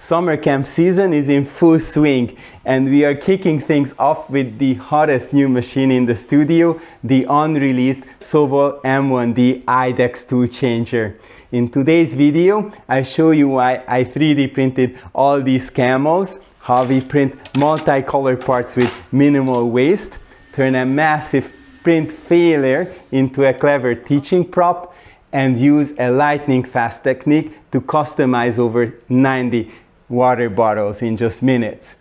Summer camp season is in full swing, and we are kicking things off with the hottest new machine in the studio, the unreleased Sovol M1D IDEX toolchanger. In today's video, I show you why I 3D printed all these camels, how we print multicolor parts with minimal waste, turn a massive print failure into a clever teaching prop, and use a lightning fast technique to customize over 90 water bottles in just minutes.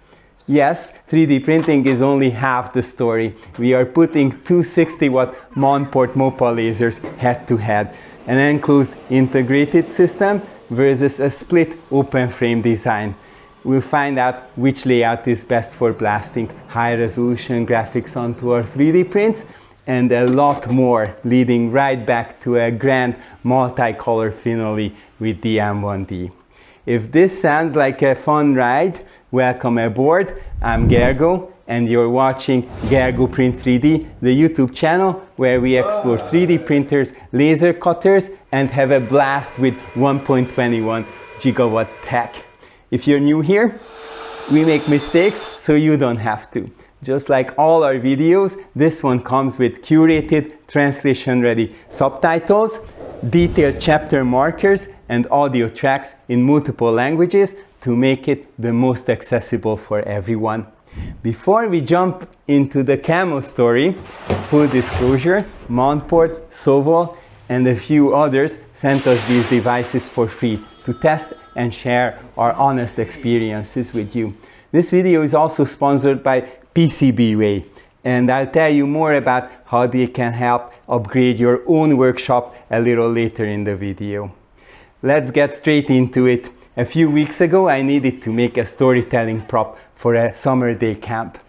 Yes, 3D printing is only half the story. We are putting two 60-watt Monport MOPA lasers head to head, an enclosed integrated system versus a split open frame design. We'll find out which layout is best for blasting high-resolution graphics onto our 3D prints, and a lot more, leading right back to a grand multicolor finale with the M1D. If this sounds like a fun ride, welcome aboard. I'm Gergo, and you're watching Gergo Print 3D, the YouTube channel where we explore 3D printers, laser cutters, and have a blast with 1.21 gigawatt tech. If you're new here, we make mistakes so you don't have to. Just like all our videos, this one comes with curated, translation-ready subtitles, detailed chapter markers, and audio tracks in multiple languages to make it the most accessible for everyone. Before we jump into the camel story, full disclosure, Monport, Sovol, and a few others sent us these devices for free to test and share our honest experiences with you. This video is also sponsored by PCBWay, and I'll tell you more about how they can help upgrade your own workshop a little later in the video. Let's get straight into it. A few weeks ago, I needed to make a storytelling prop for a summer day camp.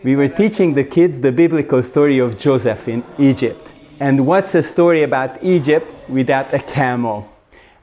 We were teaching the kids the biblical story of Joseph in Egypt. And what's a story about Egypt without a camel?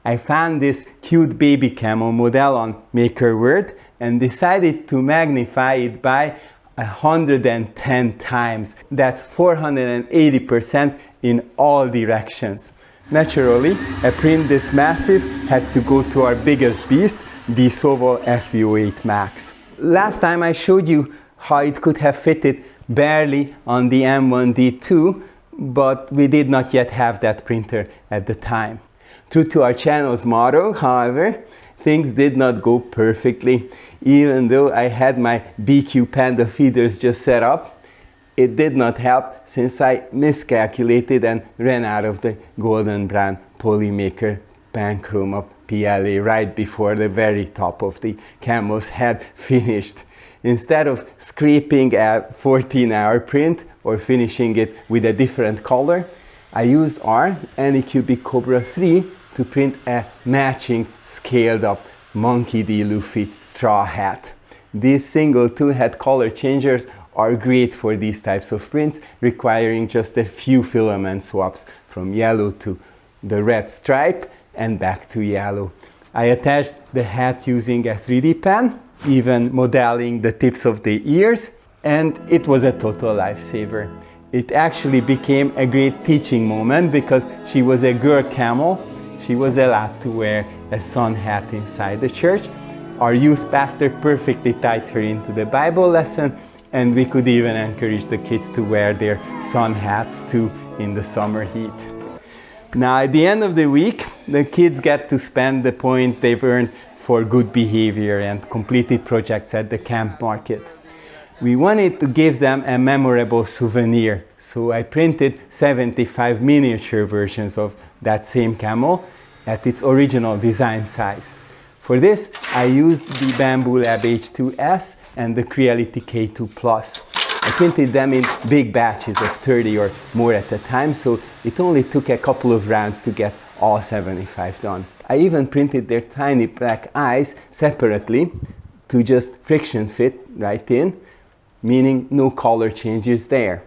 I found this cute baby camel model on MakerWord and decided to magnify it by 110 times. That's 480% in all directions. Naturally, a print this massive had to go to our biggest beast, the Sovol SV08 MAX. Last time I showed you how it could have fitted barely on the M1D too, but we did not yet have that printer at the time. True to our channel's motto, however, things did not go perfectly. Even though I had my BQ Panda feeders just set up, it did not help since I miscalculated and ran out of the golden brown Polymaker Panchroma PLA right before the very top of the camel's head finished. Instead of scraping a 14-hour print or finishing it with a different color, I used our Anycubic Cobra 3 to print a matching scaled-up Monkey D. Luffy straw hat. These single two-head color changers are great for these types of prints, requiring just a few filament swaps from yellow to the red stripe and back to yellow. I attached the hat using a 3D pen, even modeling the tips of the ears, and it was a total lifesaver. It actually became a great teaching moment because she was a girl camel. She was allowed to wear a sun hat inside the church. Our youth pastor perfectly tied her into the Bible lesson, and we could even encourage the kids to wear their sun hats too in the summer heat. Now at the end of the week, the kids get to spend the points they've earned for good behavior and completed projects at the camp market. We wanted to give them a memorable souvenir, so I printed 75 miniature versions of that same camel at its original design size. For this, I used the Bamboo Lab H2S and the Creality K2 Plus. I printed them in big batches of 30 or more at a time, so it only took a couple of rounds to get all 75 done. I even printed their tiny black eyes separately to just friction fit right in, meaning no color changes there.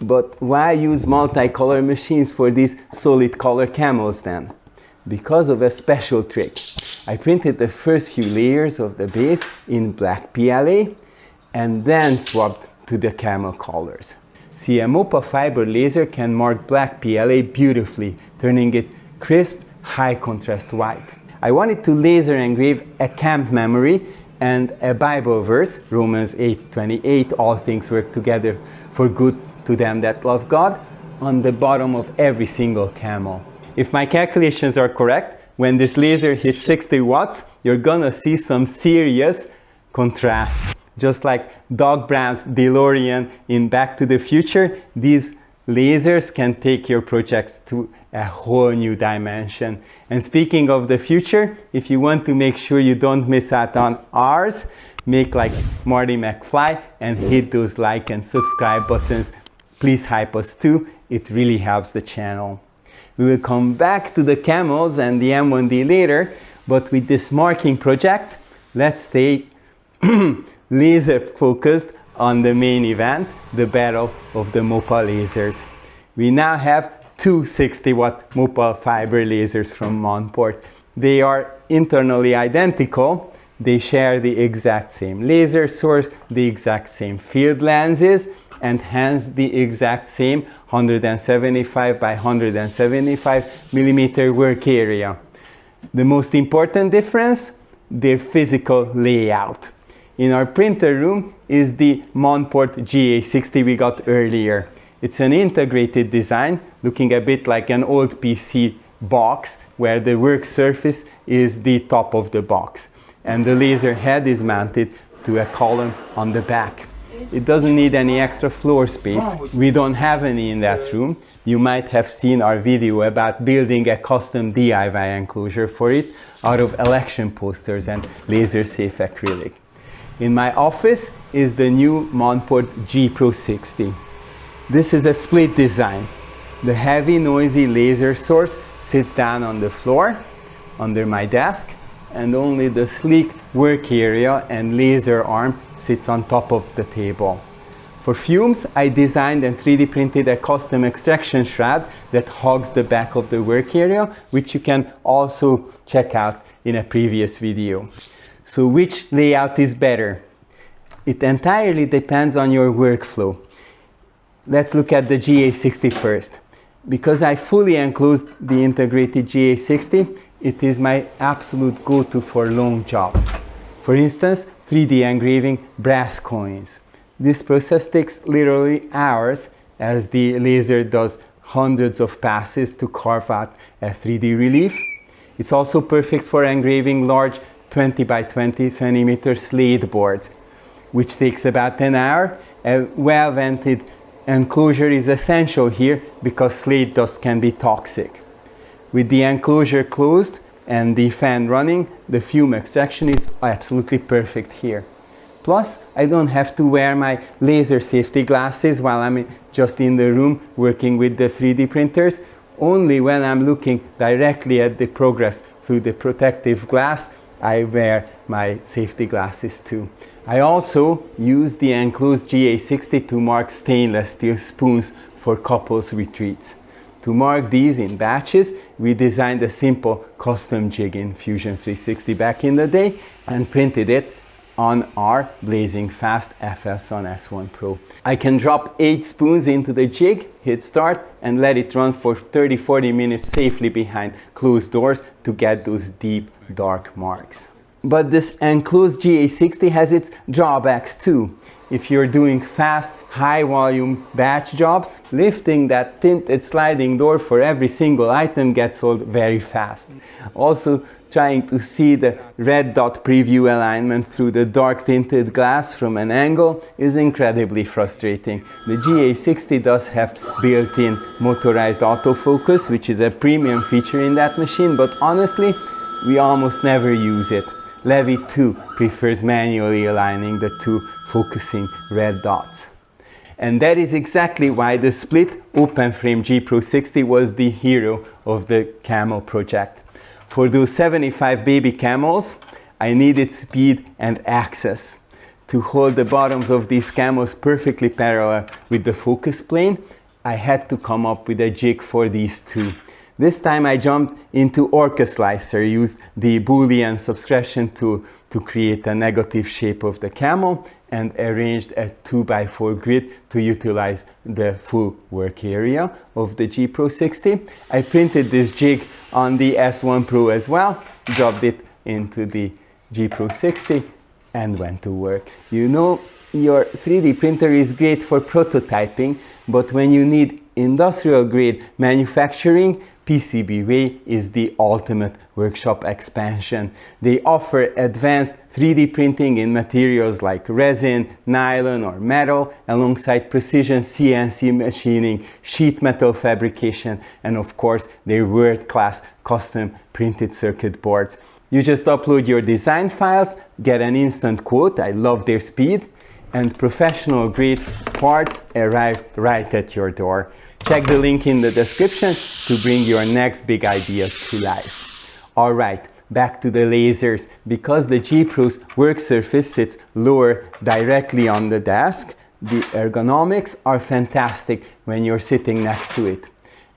But why use multicolor machines for these solid color camels then? Because of a special trick. I printed the first few layers of the base in black PLA and then swapped to the camel colors. See, a MOPA fiber laser can mark black PLA beautifully, turning it crisp, high contrast white. I wanted to laser engrave a camp memory and a Bible verse, Romans 8:28, all things work together for good to them that love God, on the bottom of every single camel. If my calculations are correct, when this laser hits 60 watts, you're gonna see some serious contrast. Just like Doc Brown's DeLorean in Back to the Future, these lasers can take your projects to a whole new dimension. And speaking of the future, if you want to make sure you don't miss out on ours, make like Marty McFly and hit those like and subscribe buttons. Please hype us too, it really helps the channel. We will come back to the Camels and the M1D later, but with this marking project, let's stay laser focused on the main event, the battle of the MOPA lasers. We now have two 60-watt MOPA fiber lasers from Monport. They are internally identical. They share the exact same laser source, the exact same field lenses, and hence the exact same 175 by 175 millimeter work area. The most important difference, their physical layout. In our printer room is the Monport GA60 we got earlier. It's an integrated design, looking a bit like an old PC box, where the work surface is the top of the box. And the laser head is mounted to a column on the back. It doesn't need any extra floor space. We don't have any in that room. You might have seen our video about building a custom DIY enclosure for it out of election posters and laser-safe acrylic. In my office is the new Monport GPro 60. This is a split design. The heavy, noisy laser source sits down on the floor under my desk, and only the sleek work area and laser arm sits on top of the table. For fumes, I designed and 3D printed a custom extraction shroud that hugs the back of the work area, which you can also check out in a previous video. So which layout is better? It entirely depends on your workflow. Let's look at the GA60 first. Because I fully enclosed the integrated GA60, it is my absolute go-to for long jobs. For instance, 3D engraving brass coins. This process takes literally hours, as the laser does hundreds of passes to carve out a 3D relief. It's also perfect for engraving large 20 by 20 centimeter slate boards, which takes about an hour. A well-vented enclosure is essential here because slate dust can be toxic. With the enclosure closed and the fan running, the fume extraction is absolutely perfect here. Plus, I don't have to wear my laser safety glasses while I'm just in the room working with the 3D printers. Only when I'm looking directly at the progress through the protective glass, I wear my safety glasses too. I also use the enclosed GA60 to mark stainless steel spoons for couples retreats. To mark these in batches, we designed a simple custom jig in Fusion 360 back in the day and printed it on our blazing fast FS on S1 Pro. I can drop 8 spoons into the jig, hit start, and let it run for 30-40 minutes safely behind closed doors to get those deep, dark marks. But this enclosed GA60 has its drawbacks too. If you're doing fast, high volume batch jobs, lifting that tinted sliding door for every single item gets old very fast. Also, trying to see the red dot preview alignment through the dark tinted glass from an angle is incredibly frustrating. The GA60 does have built-in motorized autofocus, which is a premium feature in that machine, but honestly, we almost never use it. Levy 2 prefers manually aligning the two focusing red dots. And that is exactly why the split open frame GPro 60 was the hero of the Camel project. For those 75 baby camels, I needed speed and access. To hold the bottoms of these camels perfectly parallel with the focus plane, I had to come up with a jig for these two. This time I jumped into Orca Slicer, used the Boolean subtraction tool to create a negative shape of the camel, and arranged a 2x4 grid to utilize the full work area of the GPro 60. I printed this jig on the S1 Pro as well, dropped it into the GPro 60 and went to work. You know, your 3D printer is great for prototyping, but when you need industrial grade manufacturing, PCBWay is the ultimate workshop expansion. They offer advanced 3D printing in materials like resin, nylon or metal, alongside precision CNC machining, sheet metal fabrication, and of course their world-class custom printed circuit boards. You just upload your design files, get an instant quote, I love their speed, and professional grade parts arrive right at your door. Check the link in the description to bring your next big idea to life. Alright, back to the lasers. Because the GPro's work surface sits lower directly on the desk, the ergonomics are fantastic when you're sitting next to it.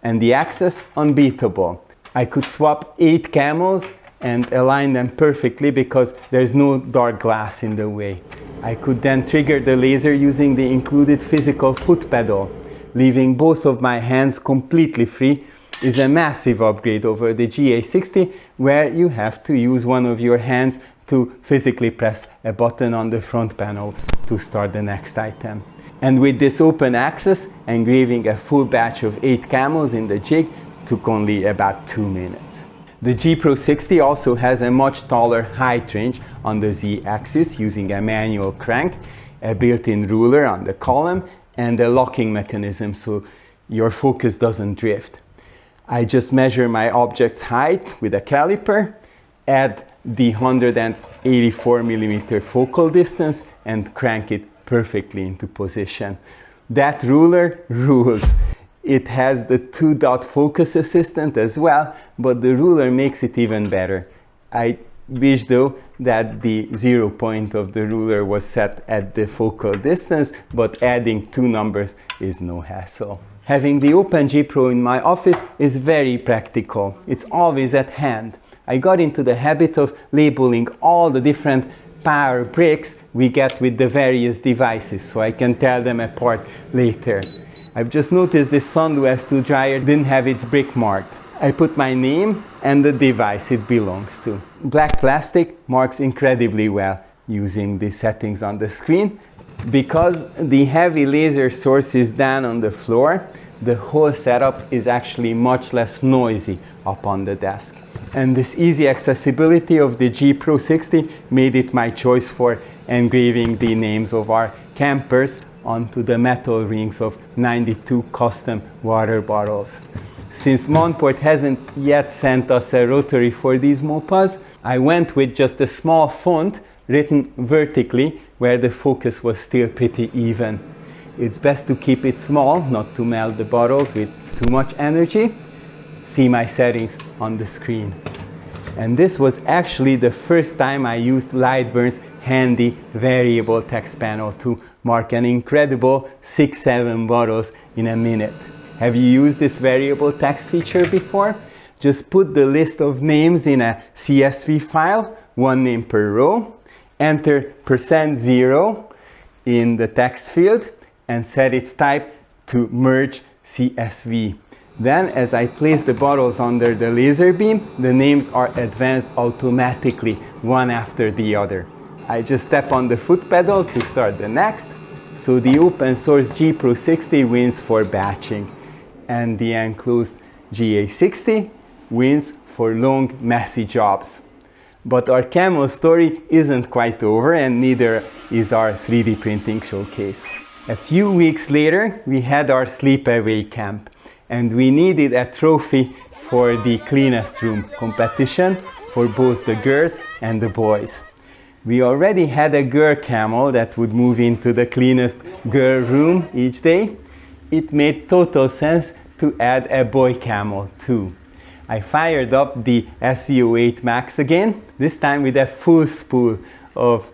And the access, unbeatable. I could swap 8 Camels and align them perfectly because there's no dark glass in the way. I could then trigger the laser using the included physical foot pedal. Leaving both of my hands completely free is a massive upgrade over the GA60, where you have to use one of your hands to physically press a button on the front panel to start the next item. And with this open access, engraving a full batch of 8 Camels in the jig took only about 2 minutes. The GPro 60 also has a much taller height range on the Z-axis using a manual crank, a built-in ruler on the column, and a locking mechanism so your focus doesn't drift. I just measure my object's height with a caliper, add the 184mm focal distance, and crank it perfectly into position. That ruler rules. It has the 2-dot focus assistant as well, but the ruler makes it even better. I wish though that the 0 point of the ruler was set at the focal distance, but adding 2 numbers is no hassle. Having the open GPro in my office is very practical. It's always at hand. I got into the habit of labeling all the different power bricks we get with the various devices so I can tell them apart later. I've just noticed this Sundu S2 dryer didn't have its brick marked. I put my name and the device it belongs to. Black plastic marks incredibly well using the settings on the screen. Because the heavy laser source is down on the floor, the whole setup is actually much less noisy up on the desk. And this easy accessibility of the GPro 60 made it my choice for engraving the names of our campers onto the metal rings of 92 custom water bottles. Since Monport hasn't yet sent us a rotary for these MOPAs, I went with just a small font written vertically where the focus was still pretty even. It's best to keep it small, not to melt the bottles with too much energy. See my settings on the screen. And this was actually the first time I used Lightburn's handy variable text panel to mark an incredible 6-7 bottles in a minute. Have you used this variable text feature before? Just put the list of names in a CSV file, 1 name per row, enter %0 in the text field, and set its type to merge CSV. Then, as I place the bottles under the laser beam, the names are advanced automatically, one after the other. I just step on the foot pedal to start the next, so the open source GPro 60 wins for batching, and the enclosed GA60 wins for long, messy jobs. But our Camel story isn't quite over, and neither is our 3D printing showcase. A few weeks later, we had our sleepaway camp, and we needed a trophy for the cleanest room competition for both the girls and the boys. We already had a girl camel that would move into the cleanest girl room each day. It made total sense to add a boy camel too. I fired up the SV08 MAX again, this time with a full spool of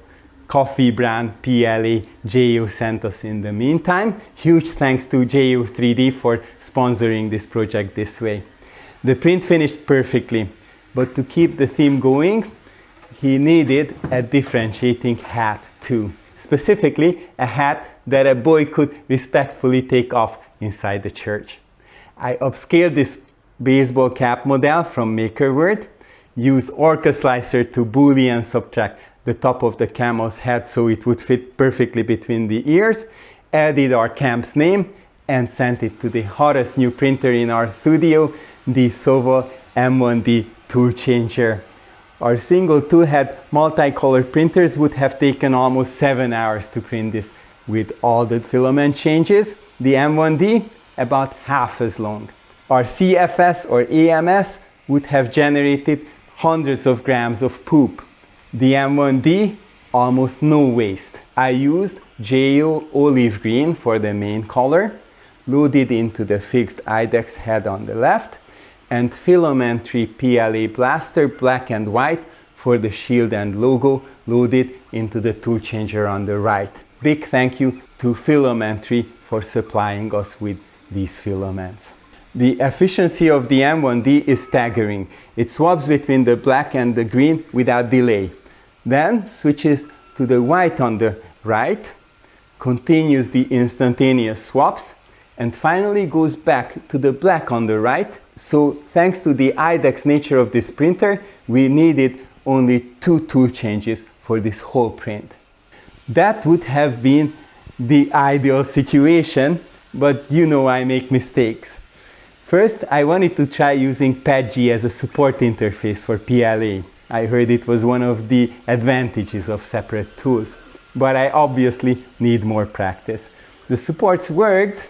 coffee brand PLA JO sent us in the meantime. Huge thanks to JO 3D for sponsoring this project this way. The print finished perfectly, but to keep the theme going, he needed a differentiating hat too. Specifically, a hat that a boy could respectfully take off inside the church. I upscaled this baseball cap model from MakerWord, used Orca slicer to Boolean subtract the top of the camel's head so it would fit perfectly between the ears, added our camp's name, and sent it to the hottest new printer in our studio, the Sovol M1D toolchanger. Our single tool head multicolor printers would have taken almost 7 hours to print this. With all the filament changes, the M1D about half as long. Our CFS or AMS would have generated hundreds of grams of poop. The M1D, almost no waste. I used JO olive green for the main color, loaded into the fixed IDEX head on the left, and filamentary PLA blaster black and white for the shield and logo, loaded into the toolchanger on the right. Big thank you to Filamentary for supplying us with these filaments. The efficiency of the M1D is staggering. It swaps between the black and the green without delay. Then switches to the white on the right, continues the instantaneous swaps, and finally goes back to the black on the right. So thanks to the IDEX nature of this printer, we needed only 2 tool changes for this whole print. That would have been the ideal situation, but you know I make mistakes. First, I wanted to try using PETG as a support interface for PLA. I heard it was one of the advantages of separate tools, but I obviously need more practice. The supports worked,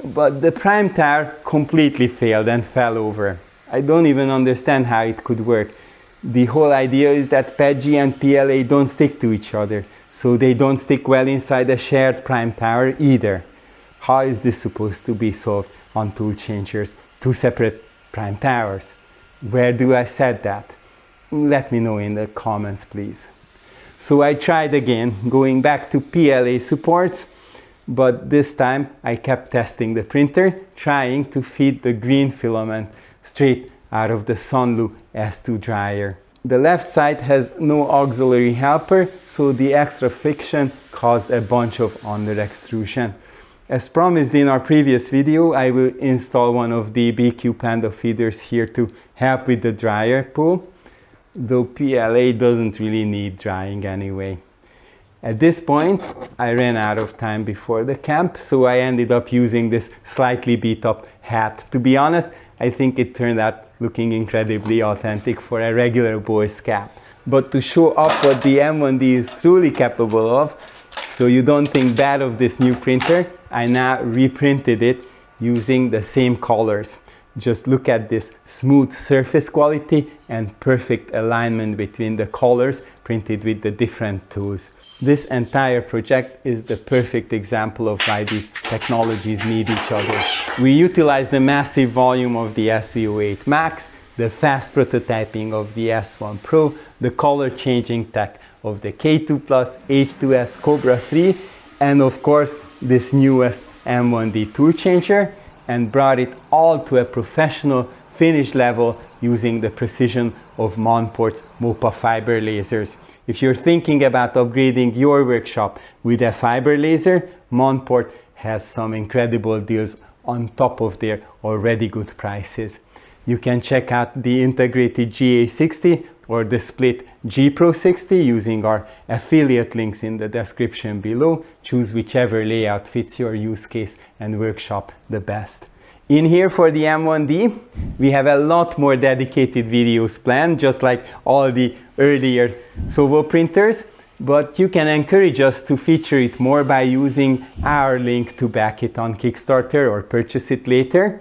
but the prime tower completely failed and fell over. I don't even understand how it could work. The whole idea is that PETG and PLA don't stick to each other, so they don't stick well inside a shared prime tower either. How is this supposed to be solved on toolchangers? 2 separate prime towers. Where do I set that? Let me know in the comments, please. So I tried again, going back to PLA supports, but this time I kept testing the printer, trying to feed the green filament straight out of the Sunlu S2 dryer. The left side has no auxiliary helper, so the extra friction caused a bunch of under extrusion. As promised in our previous video, I will install one of the BQ Panda feeders here to help with the dryer pull, though PLA doesn't really need drying anyway. At this point, I ran out of time before the camp, so I ended up using this slightly beat up hat. To be honest, I think it turned out looking incredibly authentic for a regular boy's cap. But to show off what the M1D is truly capable of, so you don't think bad of this new printer, I now reprinted it using the same colors. Just look at this smooth surface quality and perfect alignment between the colors printed with the different tools. This entire project is the perfect example of why these technologies need each other. We utilize the massive volume of the SV08 MAX, the fast prototyping of the S1 Pro, the color changing tech of the K2+, H2S Cobra 3, and of course this newest M1D toolchanger, and brought it all to a professional finish level using the precision of Monport's MOPA fiber lasers. If you're thinking about upgrading your workshop with a fiber laser, Monport has some incredible deals on top of their already good prices. You can check out the integrated GA60 or the split GPro 60 using our affiliate links in the description below. Choose whichever layout fits your use case and workshop the best. In here for the M1D, we have a lot more dedicated videos planned, just like all the earlier Sovol printers, but you can encourage us to feature it more by using our link to back it on Kickstarter or purchase it later.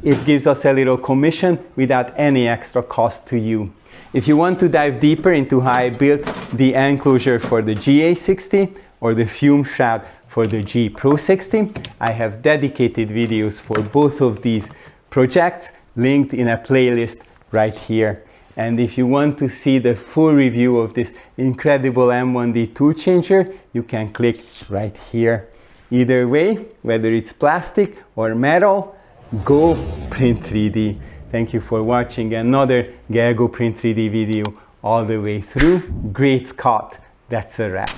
It gives us a little commission without any extra cost to you. If you want to dive deeper into how I built the enclosure for the GA60 or the fume shroud for the GPro 60, I have dedicated videos for both of these projects linked in a playlist right here. And if you want to see the full review of this incredible M1D toolchanger, you can click right here. Either way, whether it's plastic or metal, go print 3D. Thank you for watching another Go Print 3D video all the way through. Great Scott, that's a wrap.